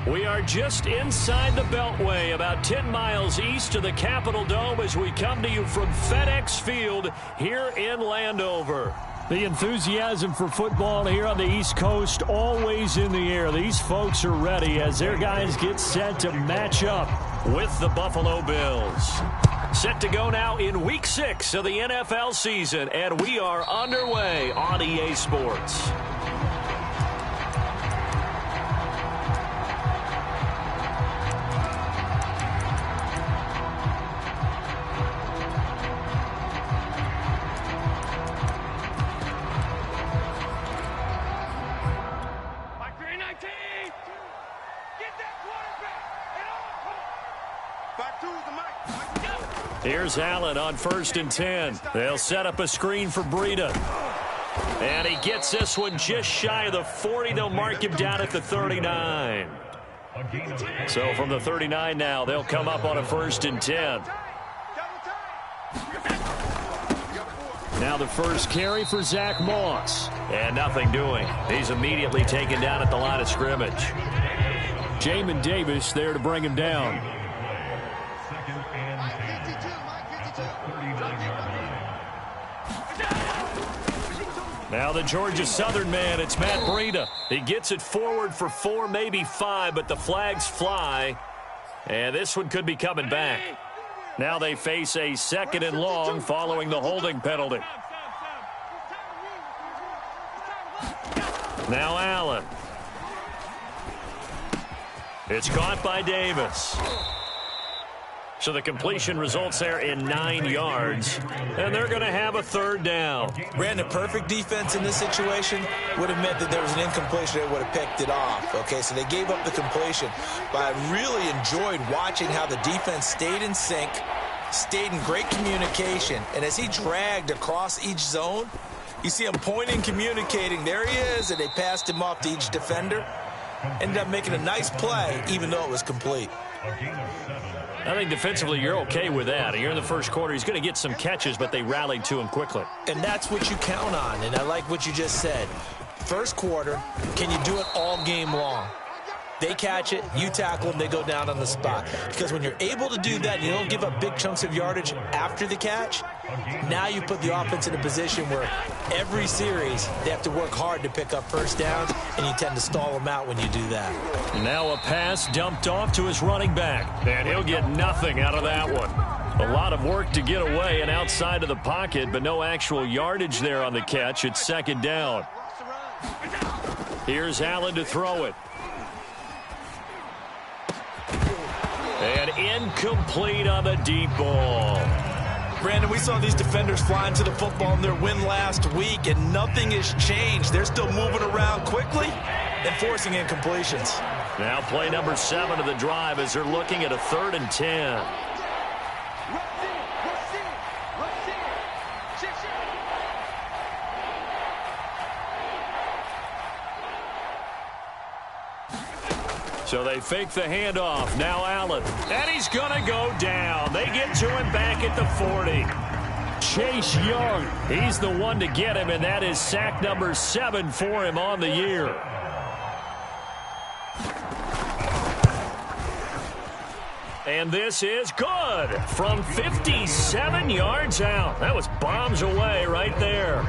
We are just inside the Beltway, about 10 miles east of the Capitol Dome as we come to you from FedEx Field here in Landover. The enthusiasm for football here on the East Coast always in the air. These folks are ready as their guys get set to match up with the Buffalo Bills. Set to go now in Week 6 of the NFL season, and we are underway on EA Sports. Here's Allen on 1st and 10. They'll set up a screen for Breida. And he gets this one just shy of the 40. They'll mark him down at the 39. So from the 39 now, they'll come up on a 1st and 10. Now the first carry for Zach Moss. And nothing doing. He's immediately taken down at the line of scrimmage. Jamin Davis there to bring him down. Now the Georgia Southern man, it's Matt Breida. He gets it forward for 4, maybe 5, but the flags fly. And this one could be coming back. Now they face a 2nd and long following the holding penalty. Now Allen. It's caught by Davis. So the completion results there in 9 yards, and they're going to have a 3rd down. Brandon, perfect defense in this situation would have meant that there was an incompletion that would have picked it off. Okay, so they gave up the completion, but I really enjoyed watching how the defense stayed in sync, stayed in great communication, and as he dragged across each zone, you see him pointing, communicating. There he is, and they passed him off to each defender. Ended up making a nice play, even though it was complete. I think defensively you're okay with that. Here in the first quarter, he's going to get some catches, but they rallied to him quickly. And that's what you count on, and I like what you just said. First quarter, can you do it all game long? They catch it, you tackle them, they go down on the spot. Because when you're able to do that, and you don't give up big chunks of yardage after the catch, now you put the offense in a position where every series they have to work hard to pick up first downs, and you tend to stall them out when you do that. Now a pass dumped off to his running back, and he'll get nothing out of that one. A lot of work to get away and outside of the pocket, but no actual yardage there on the catch. It's 2nd down. Here's Allen to throw it. And incomplete on the deep ball. Brandon, we saw these defenders flying to the football in their win last week, and nothing has changed. They're still moving around quickly and forcing incompletions. Now play number 7 of the drive as they're looking at a 3rd and 10. So they fake the handoff. Now Allen. And he's going to go down. They get to him back at the 40. Chase Young, he's the one to get him, and that is sack number 7 for him on the year. And this is good from 57 yards out. That was bombs away right there.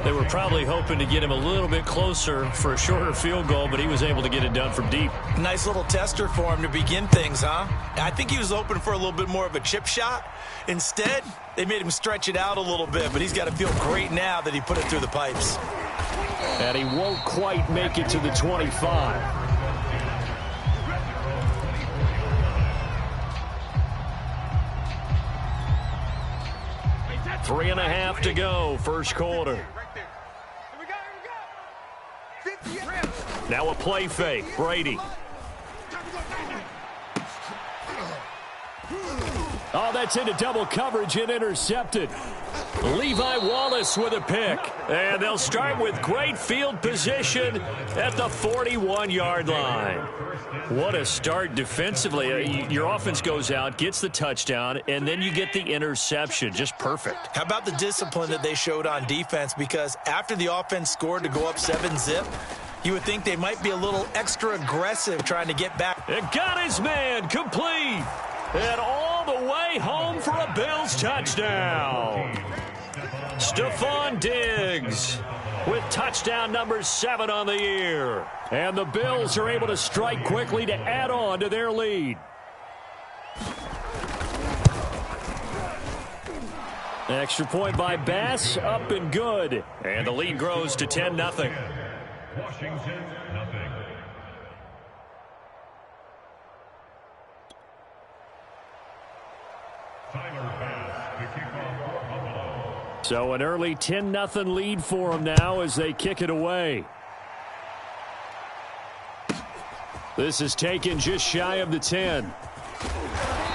They were probably hoping to get him a little bit closer for a shorter field goal, but he was able to get it done from deep. Nice little tester for him to begin things, huh? I think he was hoping for a little bit more of a chip shot. Instead, they made him stretch it out a little bit, but he's got to feel great now that he put it through the pipes. And he won't quite make it to the 25. 3.5 to go, first quarter. Now a play fake. Brady. Oh, that's into double coverage and intercepted. Levi Wallace with a pick. And they'll start with great field position at the 41-yard line. What a start defensively. Your offense goes out, gets the touchdown, and then you get the interception. Just perfect. How about the discipline that they showed on defense? Because after the offense scored to go up 7-zip, You would think they might be a little extra aggressive trying to get back. It got his man complete. And all the way home for a Bills touchdown. Stephon Diggs with touchdown number 7 on the year. And the Bills are able to strike quickly to add on to their lead. Extra point by Bass, up and good. And the lead grows to 10-0. Washington, nothing. Tyler Bass, the kickoff for Buffalo. So an early 10-0 lead for them now as they kick it away. This is taken just shy of the 10.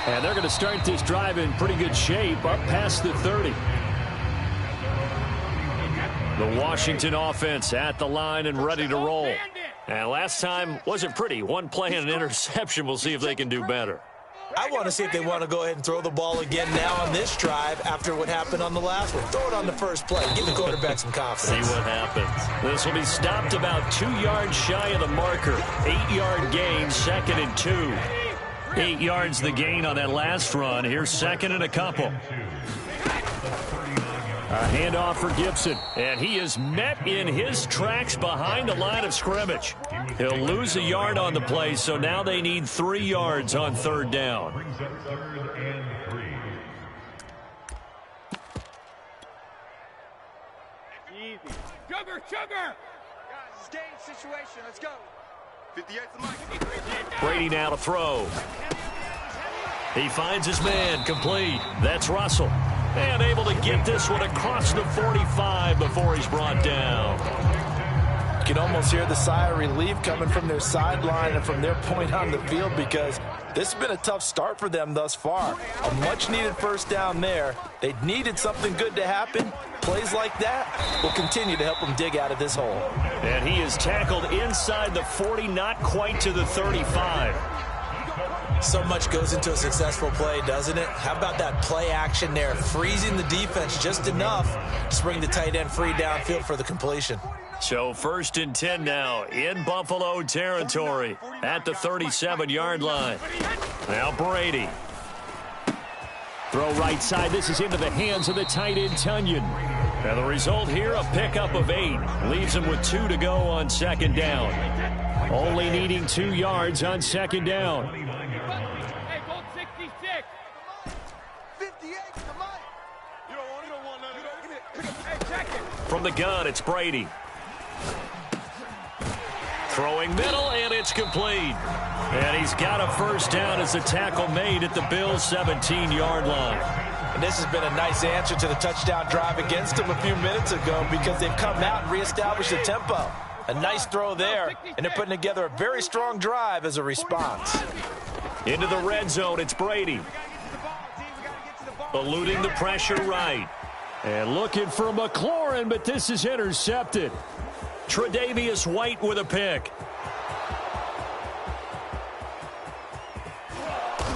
And they're going to start this drive in pretty good shape, up past the 30. The Washington offense at the line and ready to roll. And last time wasn't pretty. One play and an interception. We'll see if they can do better. I want to see if they want to go ahead and throw the ball again now on this drive after what happened on the last one. Throw it on the first play. Give the quarterback some confidence. See what happens. This will be stopped about 2 yards shy of the marker. 8-yard gain, 2nd and 2. 8 yards the gain on that last run. Here's 2nd and a couple. A handoff for Gibson. And he is met in his tracks behind the line of scrimmage. He'll lose a yard on the play, so now they need 3 yards on 3rd down. Brings up 3rd and 3. Easy. Sugar! Guys, game situation. Let's go. 58 to Mike. Brady now to throw. He finds his man, complete. That's Russell. And able to get this one across the 45 before he's brought down. You can almost hear the sigh of relief coming from their sideline and from their point on the field because this has been a tough start for them thus far. A much-needed first down there. They needed something good to happen. Plays like that will continue to help them dig out of this hole. And he is tackled inside the 40, not quite to the 35. So much goes into a successful play, doesn't it? How about that play action there, freezing the defense just enough to bring the tight end free downfield for the completion. So 1st and 10 now in Buffalo territory at the 37-yard line. Now Brady. Throw right side. This is into the hands of the tight end, Tunyon. And the result here, a pickup of 8. Leaves him with 2 to go on 2nd down. Only needing 2 yards on 2nd down. Hey, Bolt 66. 58 to Mike. You don't want none of that. Hey, check it. From the gun, it's Brady. Throwing middle, and it's complete. And he's got a first down as the tackle made at the Bills' 17-yard line. And this has been a nice answer to the touchdown drive against them a few minutes ago because they've come out and reestablished the tempo. A nice throw there, and they're putting together a very strong drive as a response. Into the red zone, it's Brady. Eluding the pressure right. And looking for McLaurin, but this is intercepted. Tre'Davious White with a pick.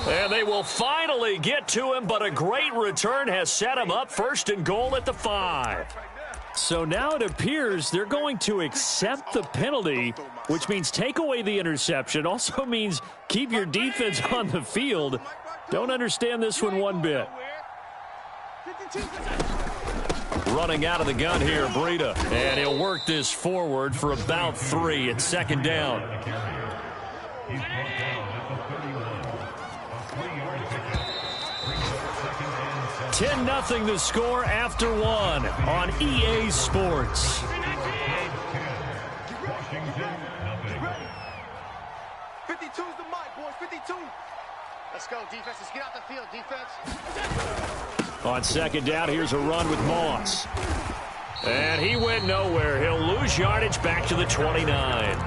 And they will finally get to him, but a great return has set him up 1st and goal at the 5. So now it appears they're going to accept the penalty, which means take away the interception. Also means keep your defense on the field. Don't understand this one bit. Running out of the gun here, Breida. And he'll work this forward for about 3 at 2nd down. 10-0 the score after 1 on EA Sports. Let's go, defense. Let's get out the field, defense. On 2nd down, here's a run with Moss. And he went nowhere. He'll lose yardage back to the 29.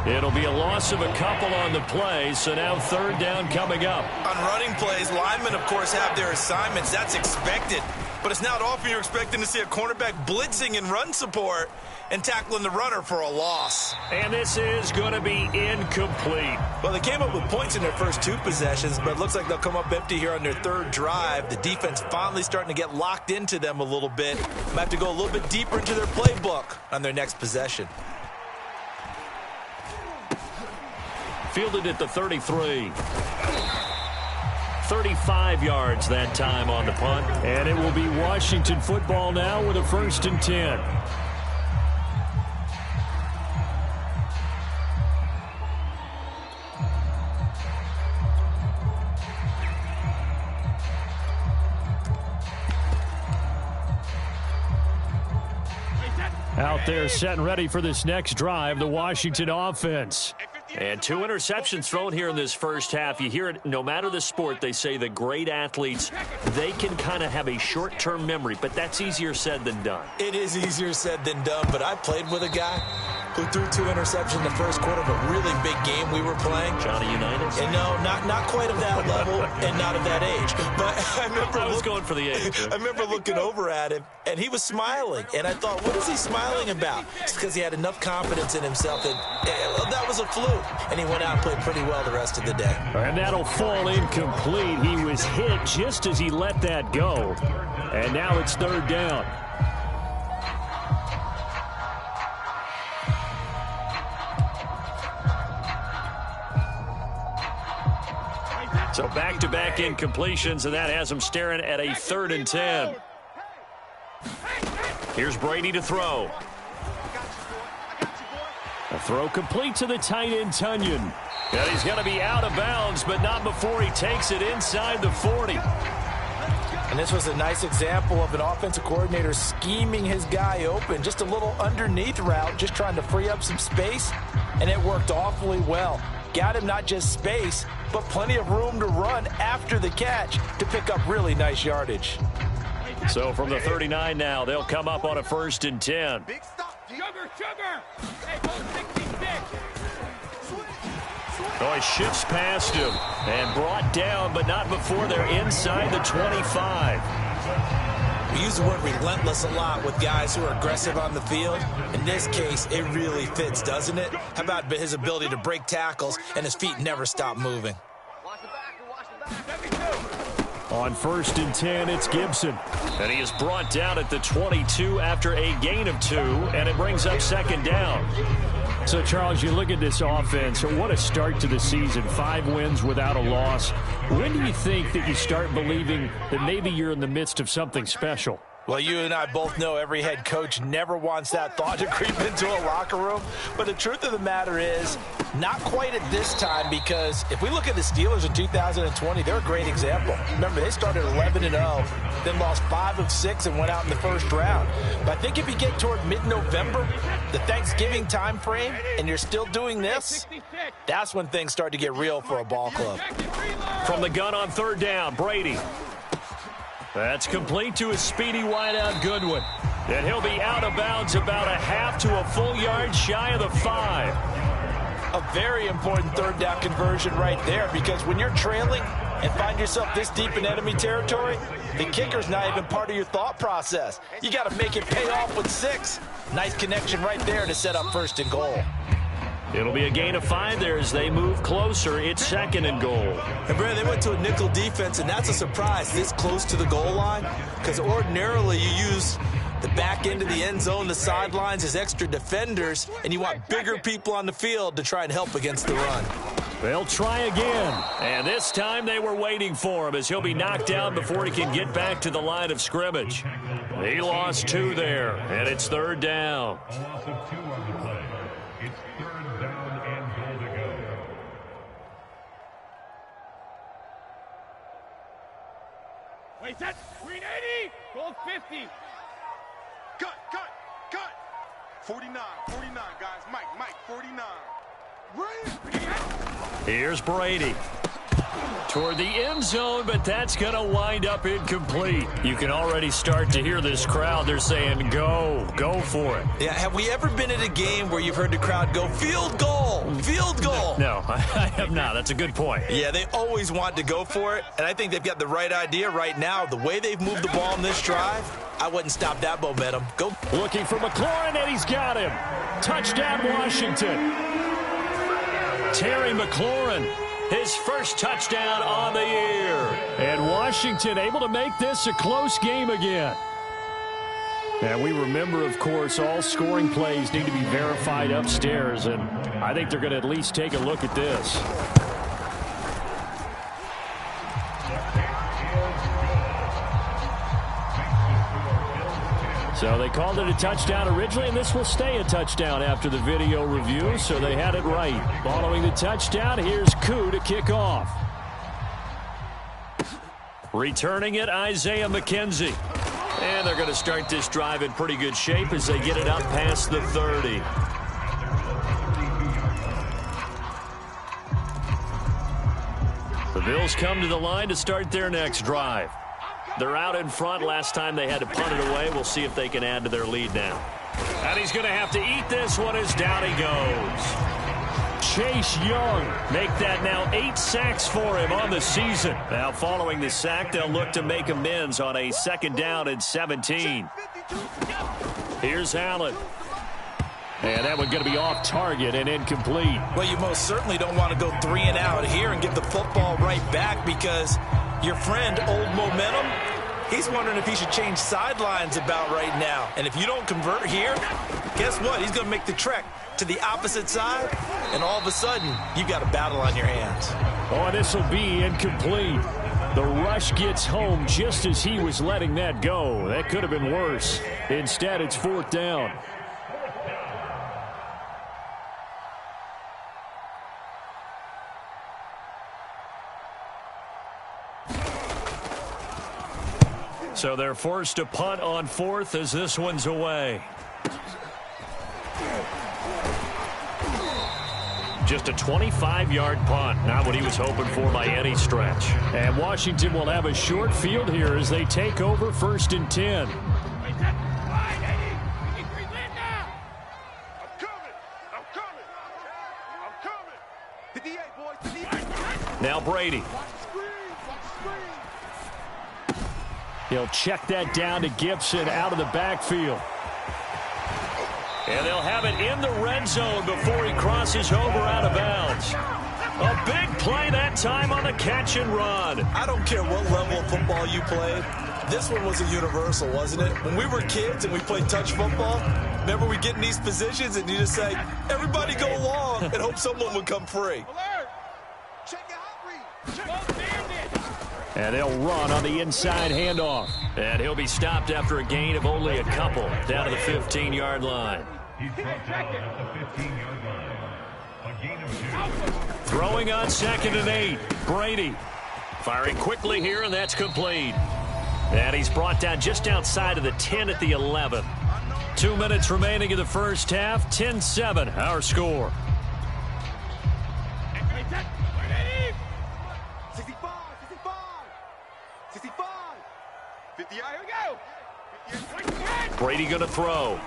It'll be a loss of a couple on the play, so now 3rd down coming up. On running plays, linemen, of course, have their assignments. That's expected. But it's not often you're expecting to see a cornerback blitzing in run support and tackling the runner for a loss. And this is going to be incomplete. Well, they came up with points in their first 2 possessions, but it looks like they'll come up empty here on their 3rd drive. The defense finally starting to get locked into them a little bit. Might have to go a little bit deeper into their playbook on their next possession. Fielded at the 33. 35 yards that time on the punt. And it will be Washington football now with a 1st and 10. Out there set and ready for this next drive, the Washington offense. And 2 interceptions thrown here in this first half. You hear it, no matter the sport, they say the great athletes, they can kind of have a short-term memory, but that's easier said than done. It is easier said than done, but I played with a guy who threw 2 interceptions in the first quarter of a really big game we were playing. Johnny Unitas? And no, not quite of that level and not of that age. But I was going for the age. I remember looking over at him, and he was smiling. And I thought, what is he smiling about? It's because he had enough confidence in himself that was a fluke. And he went out and played pretty well the rest of the day. And that'll fall incomplete. He was hit just as he let that go. And now it's 3rd down. So back-to-back incompletions, and that has him staring at a 3rd and 10. Here's Brady to throw. A throw complete to the tight end, Tunyon. And he's going to be out of bounds, but not before he takes it inside the 40. And this was a nice example of an offensive coordinator scheming his guy open. Just a little underneath route, just trying to free up some space, and it worked awfully well. Got him not just space, but plenty of room to run after the catch to pick up really nice yardage. So from the 39 now, they'll come up on a 1st and 10. Sugar! Hey, go 66! Oh, he shifts past him and brought down, but not before they're inside the 25. We use the word relentless a lot with guys who are aggressive on the field. In this case, it really fits, doesn't it? How about his ability to break tackles and his feet never stop moving? On 1st and 10, it's Gibson. And he is brought down at the 22 after a gain of 2, and it brings up 2nd down. So, Charles, you look at this offense, what a start to the season. 5 wins without a loss. When do you think that you start believing that maybe you're in the midst of something special? Well, you and I both know every head coach never wants that thought to creep into a locker room. But the truth of the matter is, not quite at this time, because if we look at the Steelers in 2020, they're a great example. Remember, they started 11-0, then lost 5 of 6 and went out in the first round. But I think if you get toward mid-November, the Thanksgiving time frame, and you're still doing this, that's when things start to get real for a ball club. From the gun on 3rd down, Brady. That's complete to a speedy wideout Goodwin. And he'll be out of bounds about a half to a full yard shy of the 5. A very important 3rd down conversion right there, because when you're trailing and find yourself this deep in enemy territory, the kicker's not even part of your thought process. You got to make it pay off with 6. Nice connection right there to set up 1st and goal. It'll be a gain of 5 there as they move closer. It's 2nd and goal. And, Brad, they went to a nickel defense, and that's a surprise this close to the goal line, because ordinarily you use the back end of the end zone, the sidelines as extra defenders, and you want bigger people on the field to try and help against the run. They'll try again, and this time they were waiting for him as he'll be knocked down before he can get back to the line of scrimmage. He lost 2 there, and it's 3rd down. A loss of 2 on the play. It's 3rd down and goal to go. Wait, that's 380! Goal 50! Cut! 49, guys. Mike, 49. Here's Brady. Toward the end zone, but that's going to wind up incomplete. You can already start to hear this crowd. They're saying, go for it. Yeah, have we ever been at a game where you've heard the crowd go, field goal, field goal? No, I have not. That's a good point. Yeah, they always want to go for it, and I think they've got the right idea right now. The way they've moved the ball in this drive, I wouldn't stop that momentum. Go. Looking for McLaurin, and he's got him. Touchdown, Washington. Terry McLaurin. His first touchdown on the year. And Washington able to make this a close game again. And we remember, of course, all scoring plays need to be verified upstairs, and I think they're going to at least take a look at this. So they called it a touchdown originally, and this will stay a touchdown after the video review, so they had it right. Following the touchdown, here's Koo to kick off. Returning it, Isaiah McKenzie. And they're going to start this drive in pretty good shape as they get it up past the 30. The Bills come to the line to start their next drive. They're out in front. Last time they had to punt it away. We'll see if they can add to their lead now. And he's going to have to eat this one as down he goes. Chase Young make that now 8 sacks for him on the season. Now following the sack, they'll look to make amends on a 2nd down and 17. Here's Allen. And that one going to be off target and incomplete. Well, you most certainly don't want to go 3 and out here and give the football right back because your friend, Old Momentum, he's wondering if he should change sidelines about right now. And if you don't convert here, guess what? He's going to make the trek to the opposite side, and all of a sudden, you've got a battle on your hands. Oh, and this will be incomplete. The rush gets home just as he was letting that go. That could have been worse. Instead, it's 4th down. So they're forced to punt on 4th as this one's away. Just a 25-yard punt, not what he was hoping for by any stretch. And Washington will have a short field here as they take over 1st and 10. Now Brady. He'll check that down to Gibson out of the backfield. And they'll have it in the red zone before he crosses over out of bounds. A big play that time on the catch and run. I don't care what level of football you played. This one was a universal, wasn't it? When we were kids and we played touch football, remember we get in these positions and you just say, everybody go long and hope someone would come free. And they'll run on the inside handoff. And he'll be stopped after a gain of only a couple down to the 15-yard line. He's brought down at the 15-yard line. A gain of 2. Throwing on 2nd and 8. Brady firing quickly here, and that's complete. And he's brought down just outside of the 10 at the 11. 2 minutes remaining in the first half. 10-7, our score. 50, here we go. Brady going to throw.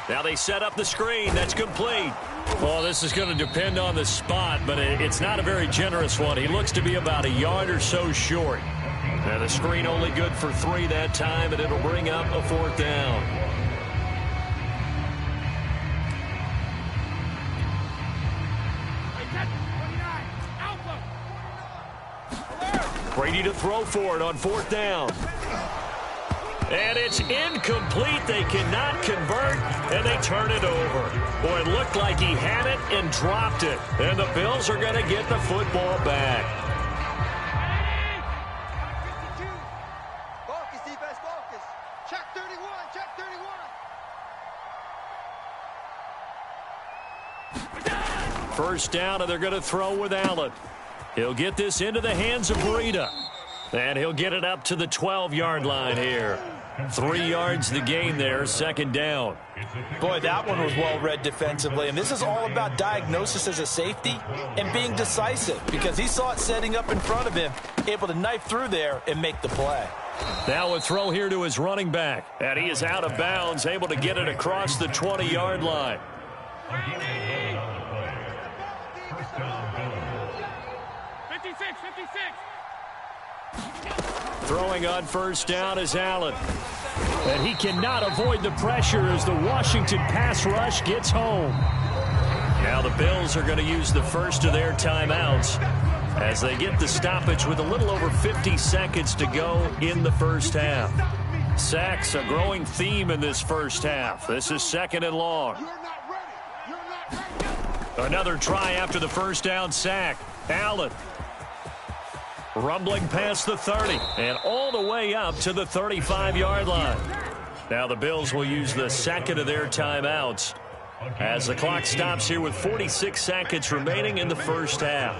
Now they set up the screen. That's complete. Well, this is going to depend on the spot, but it's not a very generous one. He looks to be about a yard or so short. Now the screen only good for 3 that time, and it'll bring up a 4th down. Brady to throw for it on 4th down. And it's incomplete. They cannot convert, and they turn it over. Boy, it looked like he had it and dropped it. And the Bills are going to get the football back. Focus, defense, focus. Check 31, check 31. First down, and they're going to throw with Allen. He'll get this into the hands of Breida. And he'll get it up to the 12-yard line here. 3 yards the gain there, 2nd down. Boy, that one was well read defensively. And this is all about diagnosis as a safety and being decisive because he saw it setting up in front of him, able to knife through there and make the play. Now a throw here to his running back. And he is out of bounds, able to get it across the 20-yard line. 56, 56. Throwing on first down is Allen. And he cannot avoid the pressure as the Washington pass rush gets home. Now the Bills are going to use the first of their timeouts as they get the stoppage with a little over 50 seconds to go in the first half. Sacks a growing theme in this first half. This is 2nd and long. Another try after the first down sack. Allen. Rumbling past the 30 and all the way up to the 35-yard line. Now the Bills will use the second of their timeouts as the clock stops here with 46 seconds remaining in the first half.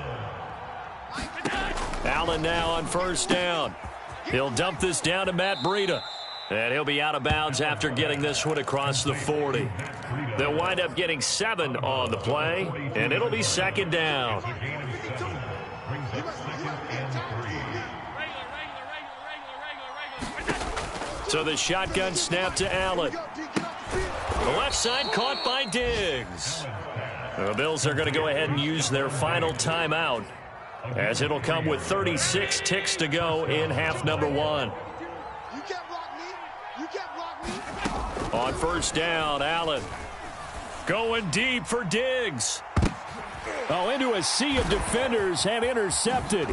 Allen now on first down. He'll dump this down to Matt Breida. And he'll be out of bounds after getting this one across the 40. They'll wind up getting 7 on the play, and it'll be 2nd down. So the shotgun snap to Allen. The left side caught by Diggs. The Bills are going to go ahead and use their final timeout, as it'll come with 36 ticks to go in half number 1. On first down, Allen going deep for Diggs. Oh, into a sea of defenders and intercepted.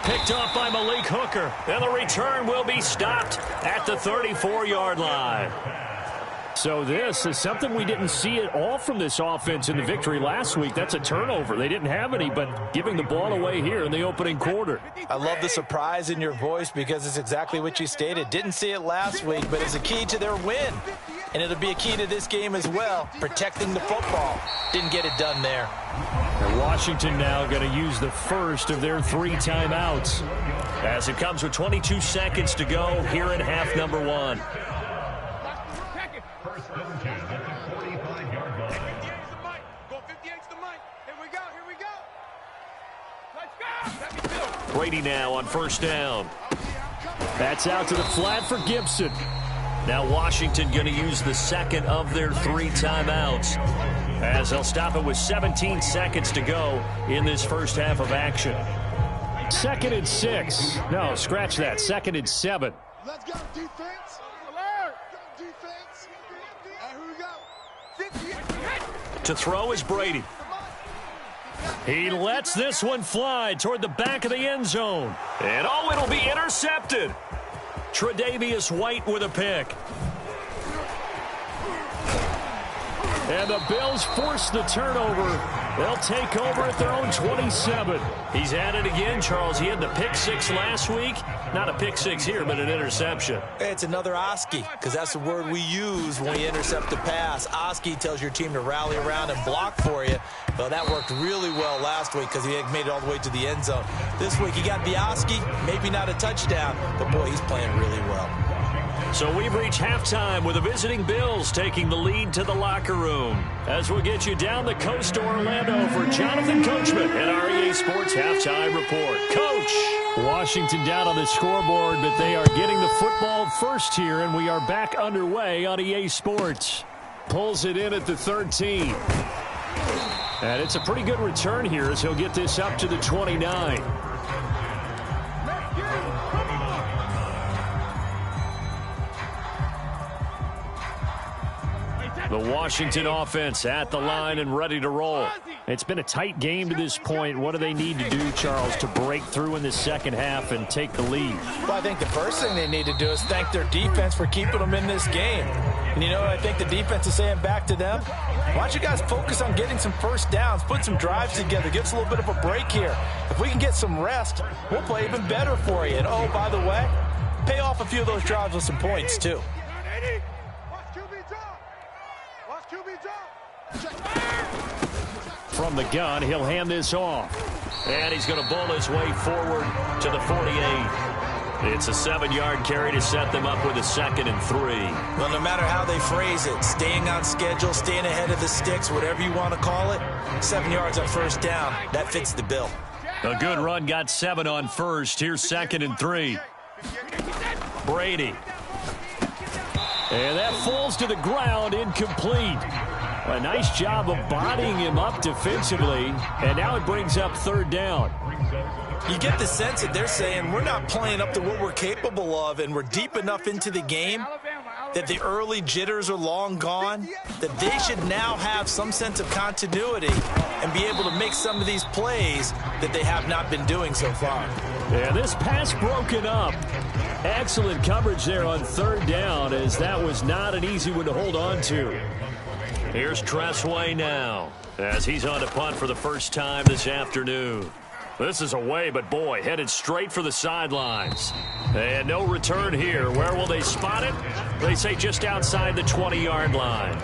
Picked off by Malik Hooker, and the return will be stopped at the 34-yard line. So this is something we didn't see at all from this offense in the victory last week. That's a turnover. They didn't have any, but giving the ball away here in the opening quarter. I love the surprise in your voice because it's exactly what you stated. Didn't see it last week, but it's a key to their win. And it'll be a key to this game as well, protecting the football. Didn't get it done there. And Washington now going to use the first of their 3 timeouts, as it comes with 22 seconds to go here in half number 1. Brady now on first down. That's out to the flat for Gibson. Now Washington going to use the second of their 3 timeouts, as they'll stop it with 17 seconds to go in this first half of action. 2nd and 6. No, scratch that. 2nd and 7. Let's go, defense. Alert. Go, defense. Here we go. To throw is Brady. He lets this one fly toward the back of the end zone. And oh, it'll be intercepted. Tre'Davious White with a pick. And the Bills force the turnover. They'll take over at their own 27. He's at it again, Charles. He had the pick 6 last week. Not a pick 6 here, but an interception. It's another Oski, because that's the word we use when we intercept the pass. Oski tells your team to rally around and block for you. Well, that worked really well last week because he had made it all the way to the end zone. This week, he got the Oski, maybe not a touchdown, but boy, he's playing really well. So we've reached halftime with the visiting Bills taking the lead to the locker room. As we'll get you down the coast to Orlando for Jonathan Coachman and our EA Sports Halftime Report. Coach! Washington down on the scoreboard, but they are getting the football first here, and we are back underway on EA Sports. Pulls it in at the 13. And it's a pretty good return here as he'll get this up to the 29. The Washington offense at the line and ready to roll. It's been a tight game to this point. What do they need to do, Charles, to break through in the second half and take the lead? Well, I think the first thing they need to do is thank their defense for keeping them in this game. And you know what I think the defense is saying back to them? Why don't you guys focus on getting some first downs, put some drives together, give us a little bit of a break here. If we can get some rest, we'll play even better for you. And, oh, by the way, pay off a few of those drives with some points, too. From the gun, he'll hand this off. And he's going to bowl his way forward to the 48. It's a 7-yard carry to set them up with a 2nd and 3. Well, no matter how they phrase it, staying on schedule, staying ahead of the sticks, whatever you want to call it, 7 yards on first down, that fits the bill. A good run got 7 on first. Here's 2nd and 3. Brady. And that falls to the ground, incomplete. A nice job of bodying him up defensively, and now it brings up 3rd down. You get the sense that they're saying we're not playing up to what we're capable of, and we're deep enough into the game that the early jitters are long gone, that they should now have some sense of continuity and be able to make some of these plays that they have not been doing so far. Yeah, this pass broken up. Excellent coverage there on third down, as that was not an easy one to hold on to. Here's Tressway now, as he's on to punt for the first time this afternoon. This is away, but boy, headed straight for the sidelines. And no return here. Where will they spot it? They say just outside the 20-yard line.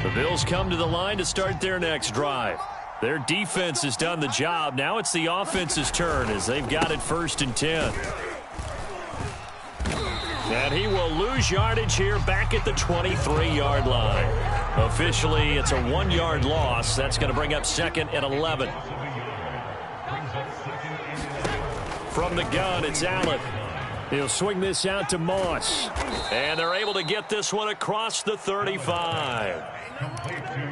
The Bills come to the line to start their next drive. Their defense has done the job. Now it's the offense's turn, as they've got it 1st and 10. And he will lose yardage here back at the 23-yard line. Officially, it's a 1-yard loss. That's going to bring up 2nd and 11. From the gun, it's Allen. He'll swing this out to Moss. And they're able to get this one across the 35.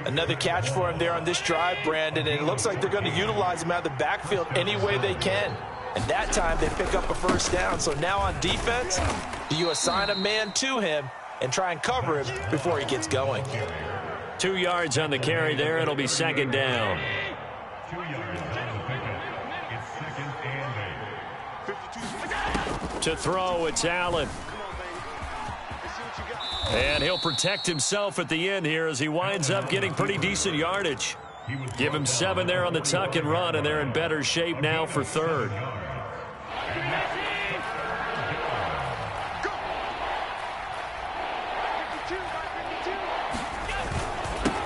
Another catch for him there on this drive, Brandon, and it looks like they're going to utilize him out of the backfield any way they can. And that time they pick up a first down. So now on defense, do you assign a man to him and try and cover him before he gets going? 2 yards on the carry there. It'll be 2nd down. 2 yards on the pickup. It's 2nd and 8. To throw, it's Allen. And he'll protect himself at the end here as he winds up getting pretty decent yardage. Give him 7 there on the tuck and run, and they're in better shape now for 3rd.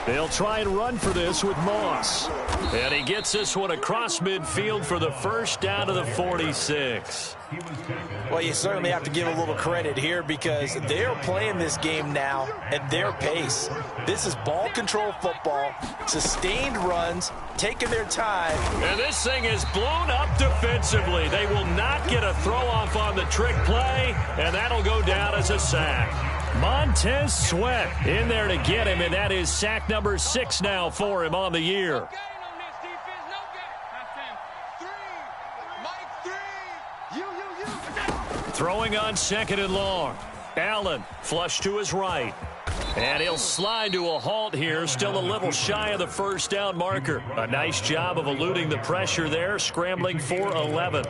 They'll try and run for this with Moss. And he gets this one across midfield for the first down to the 46. Well, you certainly have to give a little credit here because they're playing this game now at their pace. This is ball control football, sustained runs, taking their time. And this thing is blown up defensively. They will not get a throw-off on the trick play, and that'll go down as a sack. Montez Sweat in there to get him, and that is sack number 6 now for him on the year. Throwing on 2nd and long. Allen flush to his right. And he'll slide to a halt here, still a little shy of the first down marker. A nice job of eluding the pressure there, scrambling for 11.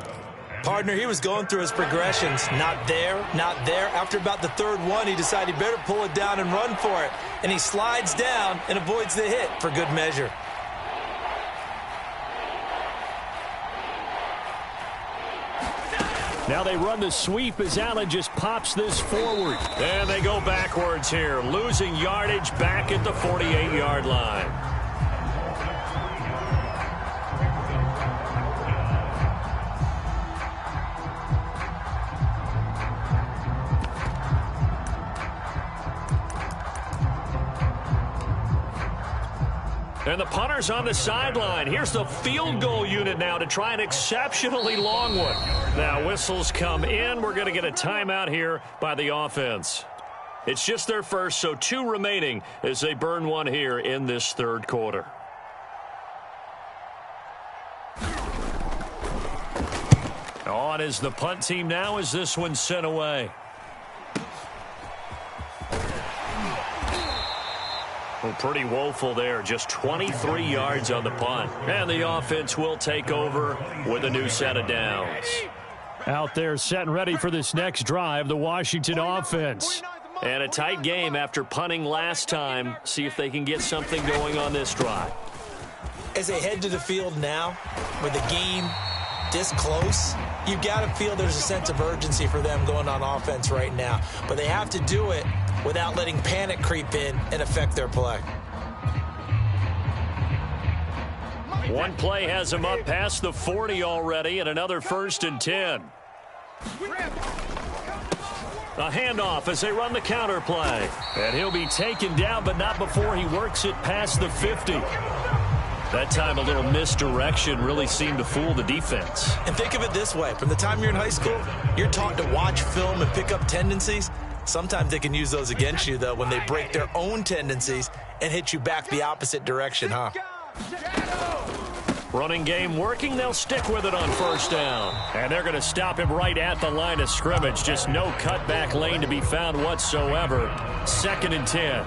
Partner, he was going through his progressions. Not there, not there. After about the 3rd one, he decided he better pull it down and run for it. And he slides down and avoids the hit for good measure. Now they run the sweep as Allen just pops this forward. And they go backwards here, losing yardage back at the 48-yard line. And the punter's on the sideline. Here's the field goal unit now to try an exceptionally long one. Now whistles come in. We're going to get a timeout here by the offense. It's just their first, so 2 remaining as they burn one here in this 3rd quarter. On is the punt team now as this one's sent away. Well, pretty woeful there. Just 23 yards on the punt. And the offense will take over with a new set of downs. Out there set and ready for this next drive, the Washington offense. And a tight game after punting last time. See if they can get something going on this drive. As they head to the field now, with the game this close, you've got to feel there's a sense of urgency for them going on offense right now. But they have to do it without letting panic creep in and affect their play. One play has him up past the 40 already, and another 1st and 10. A handoff as they run the counter play. And he'll be taken down, but not before he works it past the 50. That time a little misdirection really seemed to fool the defense. And think of it this way. From the time you're in high school, you're taught to watch film and pick up tendencies. Sometimes they can use those against you, though, when they break their own tendencies and hit you back the opposite direction, huh? Running game working. They'll stick with it on 1st down. And they're going to stop him right at the line of scrimmage. Just no cutback lane to be found whatsoever. 2nd and 10.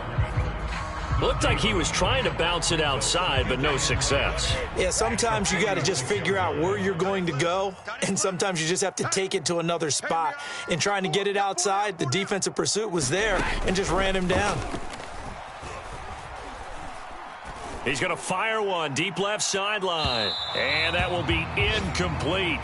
Looked like he was trying to bounce it outside, but no success. Yeah, sometimes you got to just figure out where you're going to go, and sometimes you just have to take it to another spot. In trying to get it outside, the defensive pursuit was there and just ran him down. He's going to fire one deep left sideline, and that will be incomplete.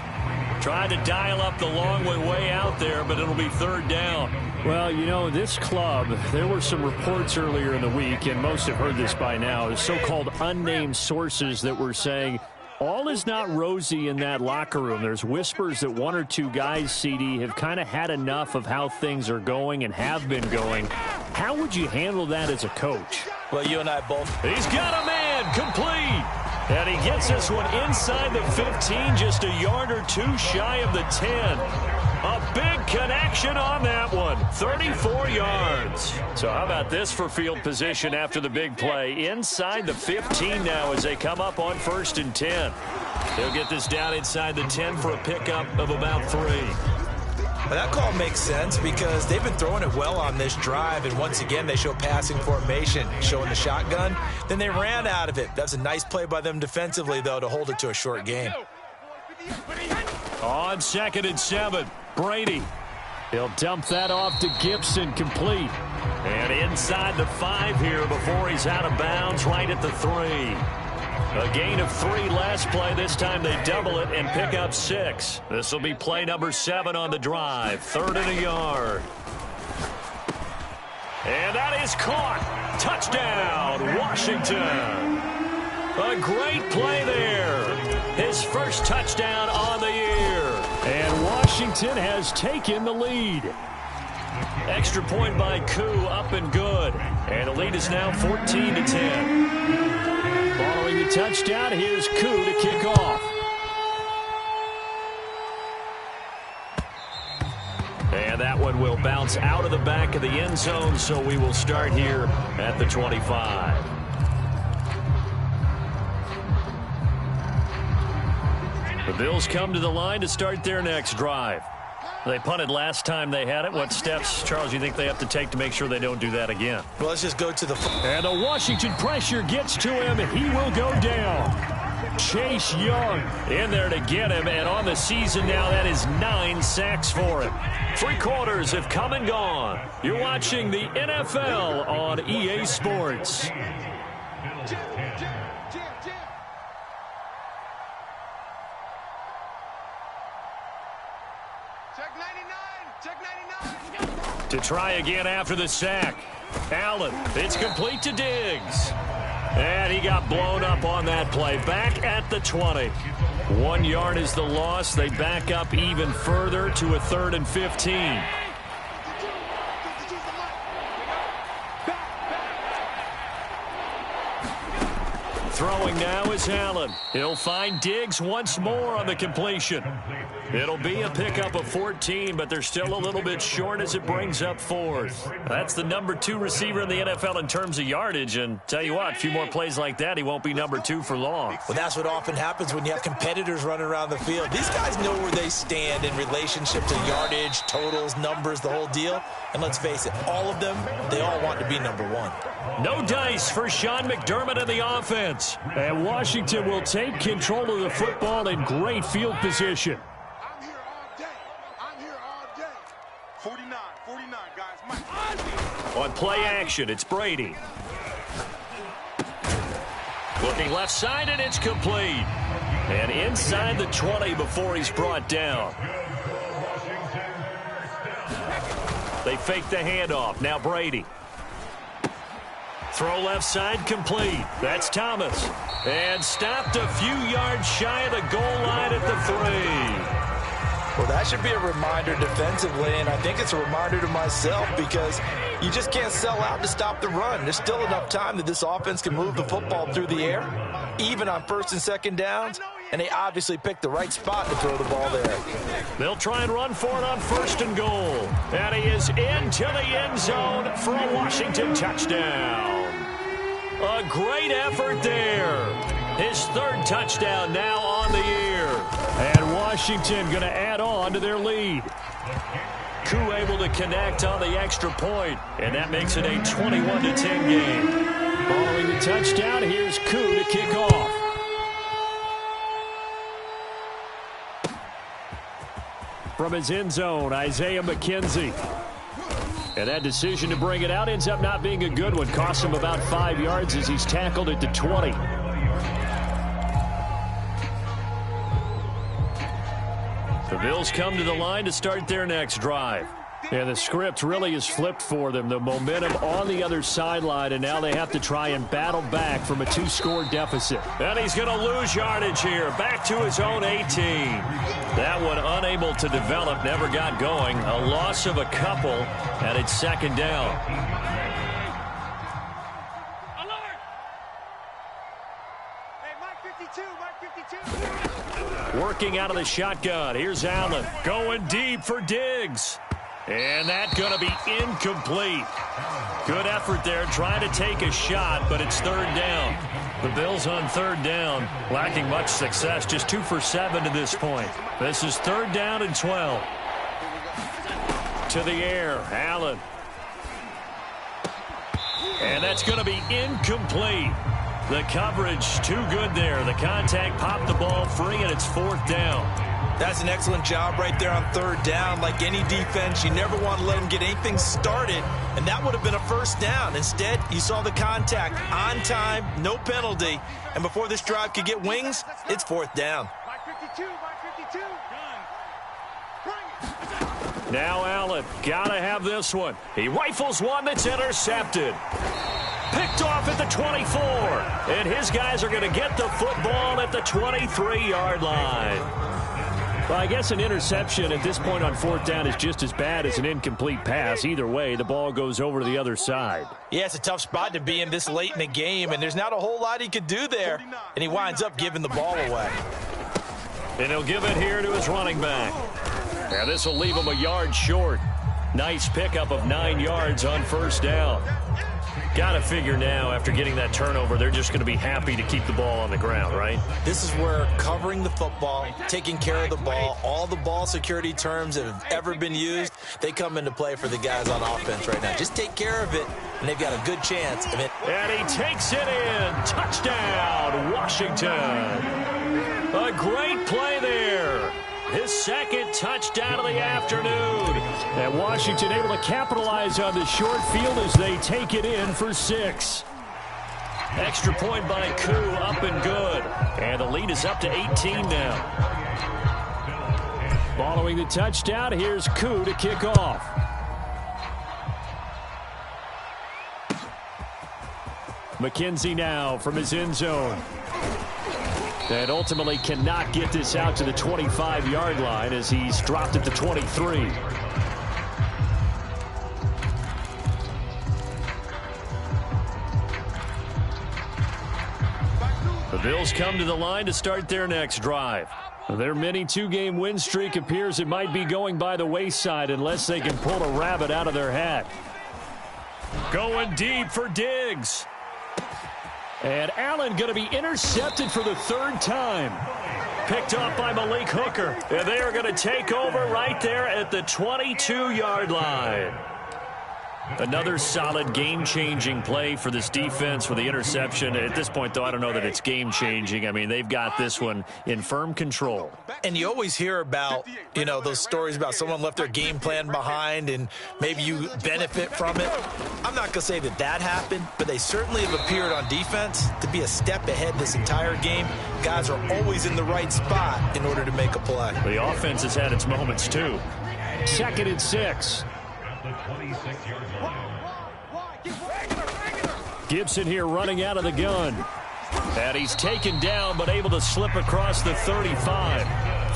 Tried to dial up the long way out there, but it'll be third down. Well, you know, this club, there were some reports earlier in the week, and most have heard this by now, so-called unnamed sources that were saying all is not rosy in that locker room. There's whispers that one or two guys, CD, have kind of had enough of how things are going and have been going. How would you handle that as a coach? Well, you and I both. He's got a man, complete. And he gets this one inside the 15, just a yard or two shy of the 10. A big connection on that one, 34 yards. So how about this for field position after the big play? Inside the 15 now as they come up on 1st and 10. They'll get this down inside the 10 for a pickup of about 3. Well, that call makes sense because they've been throwing it well on this drive, and once again they show passing formation, showing the shotgun. Then they ran out of it. That's a nice play by them defensively, though, to hold it to a short game. On 2nd and 7, Brady. He'll dump that off to Gibson, complete. And inside the 5 here before he's out of bounds, right at the 3. A gain of 3 last play. This time they double it and pick up 6. This will be play number 7 on the drive. 3rd and a yard. And that is caught. Touchdown, Washington. A great play there. His first touchdown on the year. And Washington has taken the lead. Extra point by Koo, up and good. And the lead is now 14-10. Following the touchdown, here's Koo to kick off. And that one will bounce out of the back of the end zone, so we will start here at the 25. The Bills come to the line to start their next drive. They punted last time they had it. What steps, Charles, you think they have to take to make sure they don't do that again? Well, let's just go to the... And the Washington pressure gets to him. He will go down. Chase Young in there to get him, and on the season now, that is 9 sacks for him. 3 quarters have come and gone. You're watching the NFL on EA Sports. To try again after the sack. Allen, it's complete to Diggs. And he got blown up on that play. Back at the 20. 1 yard is the loss. They back up even further to a 3rd and 15. Throwing now is Allen. He'll find Diggs once more on the completion. It'll be a pickup of 14, but they're still a little bit short as it brings up 4th. That's the number 2 receiver in the NFL in terms of yardage, and tell you what, a few more plays like that, he won't be number 2 for long. Well, that's what often happens when you have competitors running around the field. These guys know where they stand in relationship to yardage, totals, numbers, the whole deal. And let's face it, all of them, they all want to be number 1. No dice for Sean McDermott in the offense. And Washington will take control of the football in great field position. I'm here all day. I'm here all day. 49, guys. On play action, it's Brady. Looking left side, and it's complete. And inside the 20 before he's brought down. They fake the handoff. Now Brady. Throw left side, complete. That's Thomas. And stopped a few yards shy of the goal line at the 3. Well, that should be a reminder defensively, and I think it's a reminder to myself because you just can't sell out to stop the run. There's still enough time that this offense can move the football through the air, even on 1st and 2nd downs, and they obviously picked the right spot to throw the ball there. They'll try and run for it on 1st and goal. And he is into the end zone for a Washington touchdown. A great effort there. His 3rd touchdown now on the year. And Washington going to add on to their lead. Koo able to connect on the extra point, and that makes it a 21-10 game. Following the touchdown, here's Koo to kick off. From his end zone, Isaiah McKenzie. And that decision to bring it out ends up not being a good one. Costs him about 5 yards as he's tackled at the 20. The Bills come to the line to start their next drive. And the script really is flipped for them. The momentum on the other sideline, and now they have to try and battle back from a 2-score deficit. And he's going to lose yardage here. Back to his own 18. That one unable to develop, never got going. A loss of a couple, and it's second down. Alert! Hey, Mike 52, Working out of the shotgun. Here's Allen going deep for Diggs. And that's going to be incomplete. Good effort there trying to take a shot, but it's third down. The Bills on third down, lacking much success, just 2 for 7 to this point. This is third down and 12. To the air, Allen. And that's going to be incomplete. The coverage too good there. The contact popped the ball free, and it's fourth down. That's an excellent job right there on third down. Like any defense, you never want to let them get anything started, and that would have been a first down. Instead, you saw the contact on time, no penalty, and before this drive could get wings, it's fourth down. Mike 52. Now Allen, gotta have this one. He rifles one that's intercepted. Picked off at the 24, and his guys are going to get the football at the 23-yard line. Well, I guess an interception at this point on fourth down is just as bad as an incomplete pass. Either way, the ball goes over to the other side. Yeah, it's a tough spot to be in this late in the game, and there's not a whole lot he could do there, and he winds up giving the ball away. And he'll give it here to his running back. Yeah, this will leave him a yard short. Nice pickup of 9 yards on first down. Got to figure now, after getting that turnover, they're just going to be happy to keep the ball on the ground, right? This is where covering the football, taking care of the ball, all the ball security terms that have ever been used, they come into play for the guys on offense right now. Just take care of it, and they've got a good chance of it. And he takes it in. Touchdown, Washington. A great play there. His second touchdown of the afternoon. And Washington able to capitalize on the short field as they take it in for 6. Extra point by Koo, up and good. And the lead is up to 18 now. Following the touchdown, here's Koo to kick off. McKenzie now from his end zone. And ultimately cannot get this out to the 25-yard line as he's dropped at the 23. The Bills come to the line to start their next drive. Their mini 2-game win streak appears it might be going by the wayside unless they can pull a rabbit out of their hat. Going deep for Diggs. And Allen going to be intercepted for the third time. Picked off by Malik Hooker. And they are going to take over right there at the 22-yard line. Another solid game-changing play for this defense with the interception. At this point, though, I don't know that it's game-changing. I mean, they've got this one in firm control. And you always hear about, those stories about someone left their game plan behind and maybe you benefit from it. I'm not going to say that happened, but they certainly have appeared on defense to be a step ahead this entire game. Guys are always in the right spot in order to make a play. The offense has had its moments, too. 2nd and 6. Gibson here running out of the gun. And he's taken down but able to slip across the 35.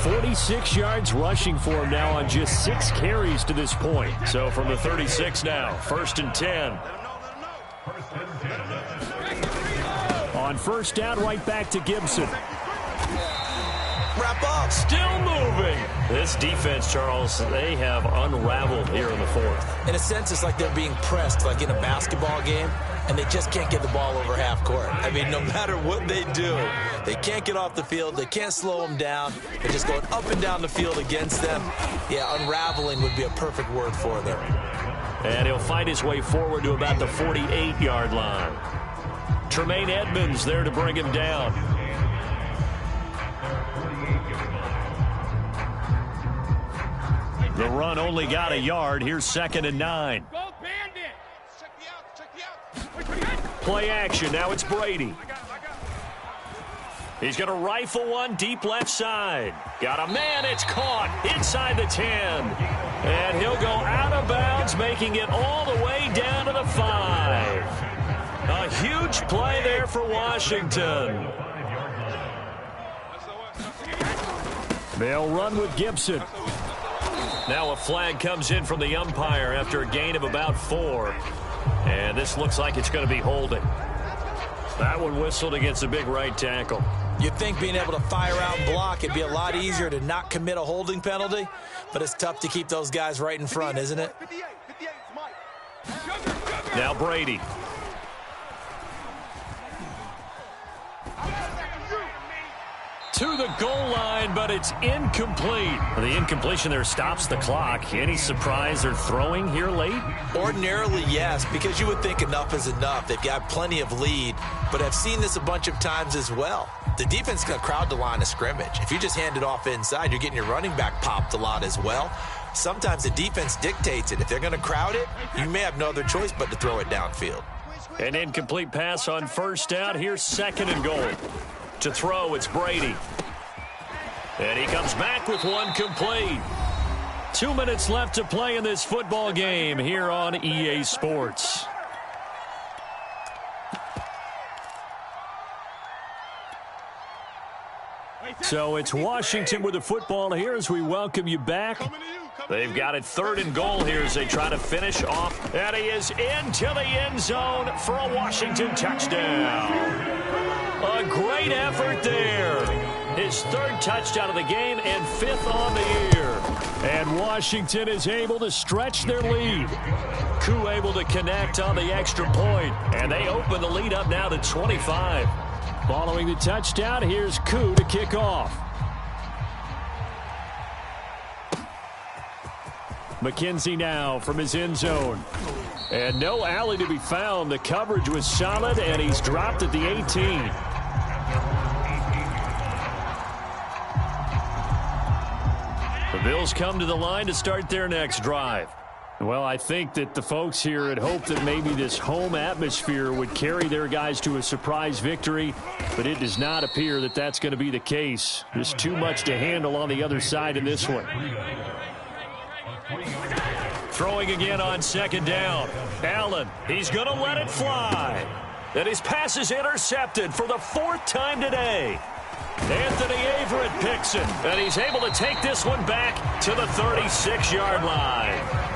46 yards rushing for him now on just 6 carries to this point. So from the 36 now, 1st and 10. On first down, right back to Gibson. Wrap up. Still moving. This defense, Charles, they have unraveled here in the 4th. In a sense, it's like they're being pressed, like in a basketball game, and they just can't get the ball over half court. I mean, no matter what they do, they can't get off the field. They can't slow them down. They're just going up and down the field against them. Yeah, unraveling would be a perfect word for them. And he'll fight his way forward to about the 48-yard line. Tremaine Edmonds there to bring him down. The run only got a yard. Here's 2nd and 9. Go Bandit! Check me out! Play action. Now it's Brady. He's going to rifle one deep left side. Got a man. It's caught inside the 10. And he'll go out of bounds, making it all the way down to the 5. A huge play there for Washington. They'll run with Gibson. Now a flag comes in from the umpire after a gain of about 4. And this looks like it's going to be holding. That one whistled against a big right tackle. You'd think being able to fire out and block, it'd be a lot easier to not commit a holding penalty, but it's tough to keep those guys right in front, isn't it? Now Brady. To the goal line, but it's incomplete. The incompletion there stops the clock. Any surprise they're throwing here late? Ordinarily, yes, because you would think enough is enough. They've got plenty of lead, but I've seen this a bunch of times as well. The defense is going to crowd the line of scrimmage. If you just hand it off inside, you're getting your running back popped a lot as well. Sometimes the defense dictates it. If they're going to crowd it, you may have no other choice but to throw it downfield. An incomplete pass on 1st down. Here's 2nd and goal. To throw, it's Brady. And he comes back with one complete. 2 minutes left to play in this football game here on EA Sports. So it's Washington with the football here as we welcome you back. They've got it 3rd and goal here as they try to finish off. And he is into the end zone for a Washington touchdown. A great effort there. His 3rd touchdown of the game and 5th on the year. And Washington is able to stretch their lead. Koo able to connect on the extra point. And they open the lead up now to 25. Following the touchdown, here's Koo to kick off. McKenzie now from his end zone. And no alley to be found. The coverage was solid, and he's dropped at the 18. The Bills come to the line to start their next drive. Well, I think that the folks here had hoped that maybe this home atmosphere would carry their guys to a surprise victory, but it does not appear that that's going to be the case. There's too much to handle on the other side in this one. Throwing again on 2nd down. Allen, he's going to let it fly. And his pass is intercepted for the 4th time today. Anthony Averett picks it, and he's able to take this one back to the 36-yard line.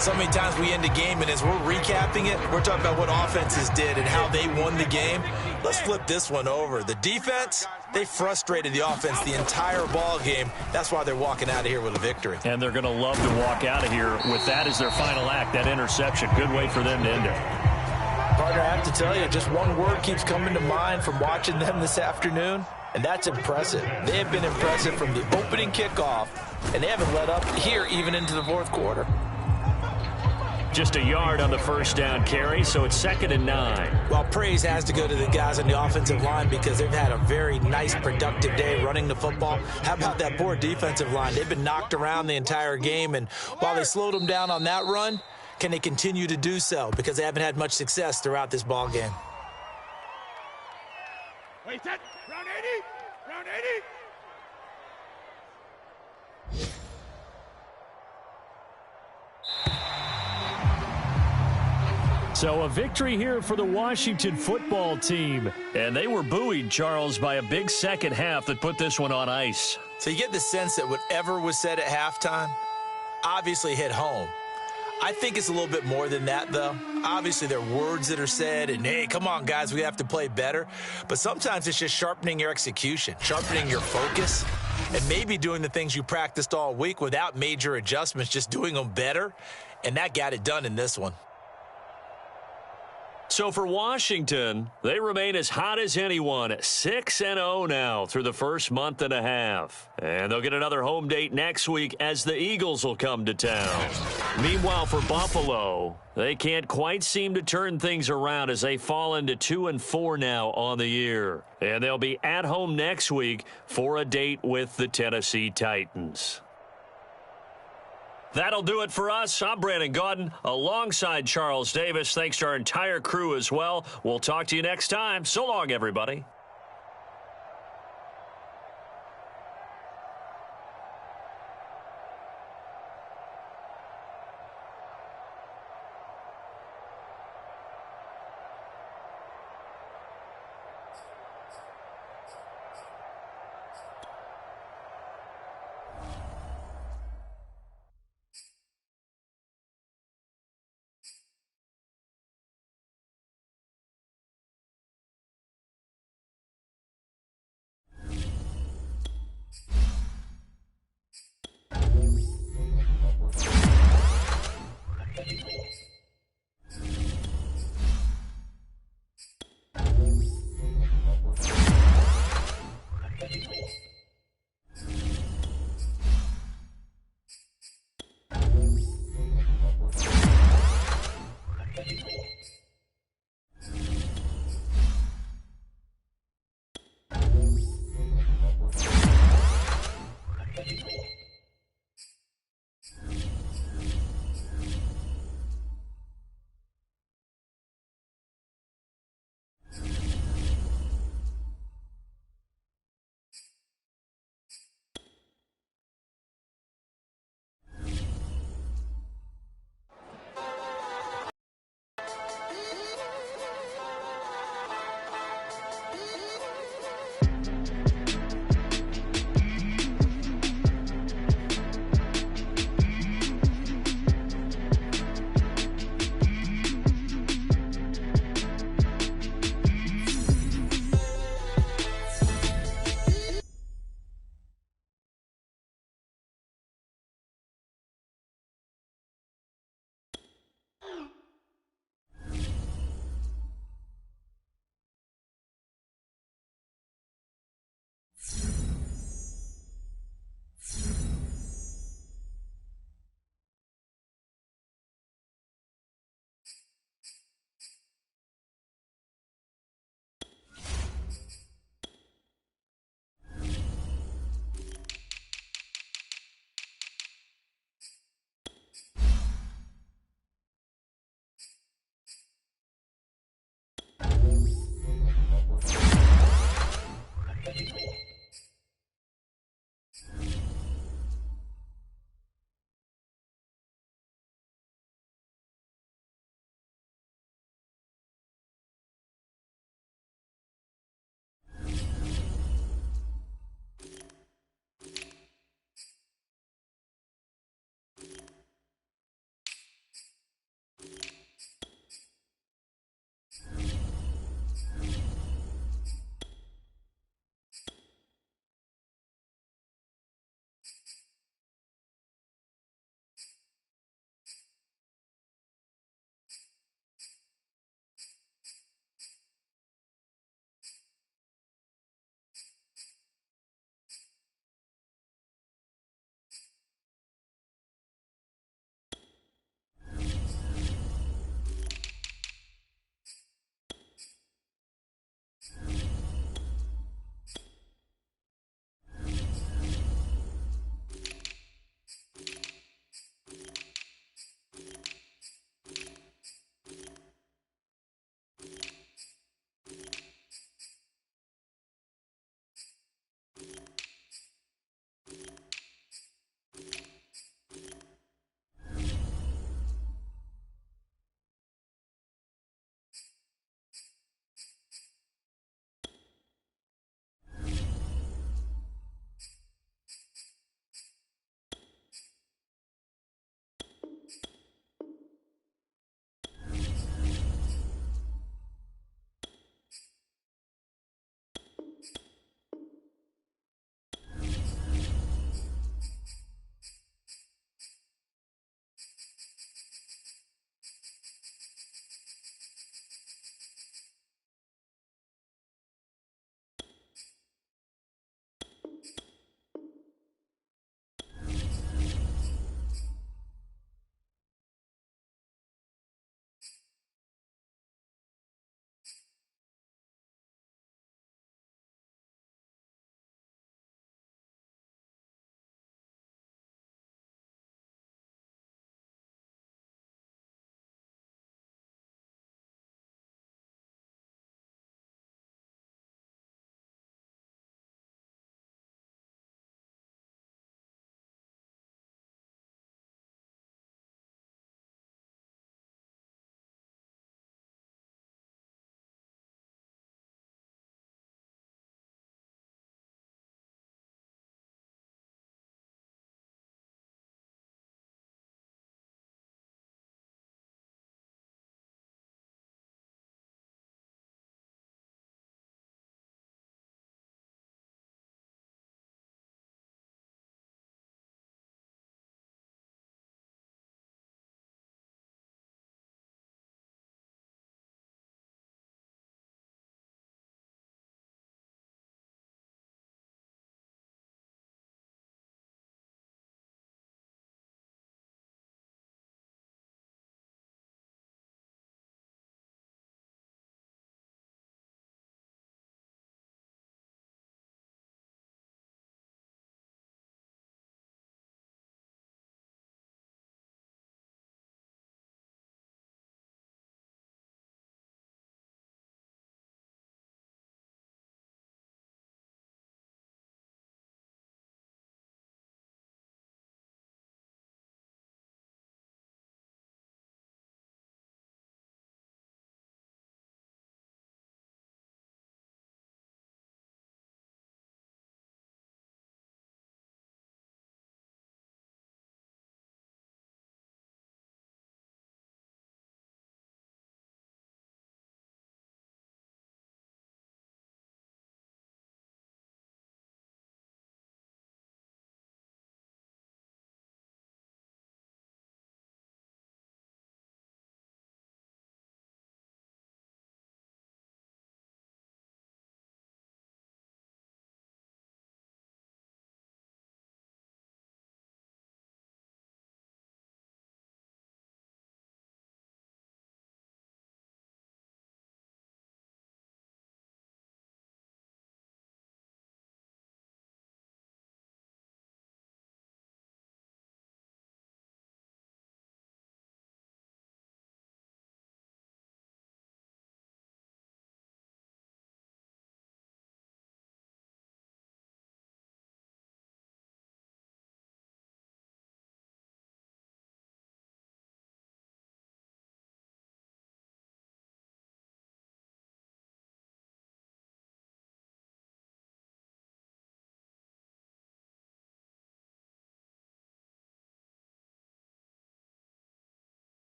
So many times we end a game, and as we're recapping it, we're talking about what offenses did and how they won the game. Let's flip this one over. The defense, they frustrated the offense the entire ball game. That's why they're walking out of here with a victory. And they're going to love to walk out of here with that as their final act, that interception. Good way for them to end it. Partner, I have to tell you, just one word keeps coming to mind from watching them this afternoon, and that's impressive. They have been impressive from the opening kickoff, and they haven't let up here even into the 4th quarter. Just a yard on the 1st down carry, so it's 2nd and 9. Well, praise has to go to the guys on the offensive line because they've had a very nice, productive day running the football. How about that poor defensive line? They've been knocked around the entire game, and while they slowed them down on that run, can they continue to do so? Because they haven't had much success throughout this ball game. Wait, set. Round 80. Round 80. So a victory here for the Washington football team. And they were buoyed, Charles, by a big second half that put this one on ice. So you get the sense that whatever was said at halftime obviously hit home. I think it's a little bit more than that, though. Obviously, there are words that are said, and, hey, come on, guys, we have to play better. But sometimes it's just sharpening your execution, sharpening your focus, and maybe doing the things you practiced all week without major adjustments, just doing them better. And that got it done in this one. So for Washington, they remain as hot as anyone, 6-0 now through the first month and a half. And they'll get another home date next week as the Eagles will come to town. Meanwhile, for Buffalo, they can't quite seem to turn things around as they fall into 2-4 now on the year. And they'll be at home next week for a date with the Tennessee Titans. That'll do it for us. I'm Brandon Gaudin alongside Charles Davis. Thanks to our entire crew as well. We'll talk to you next time. So long, everybody.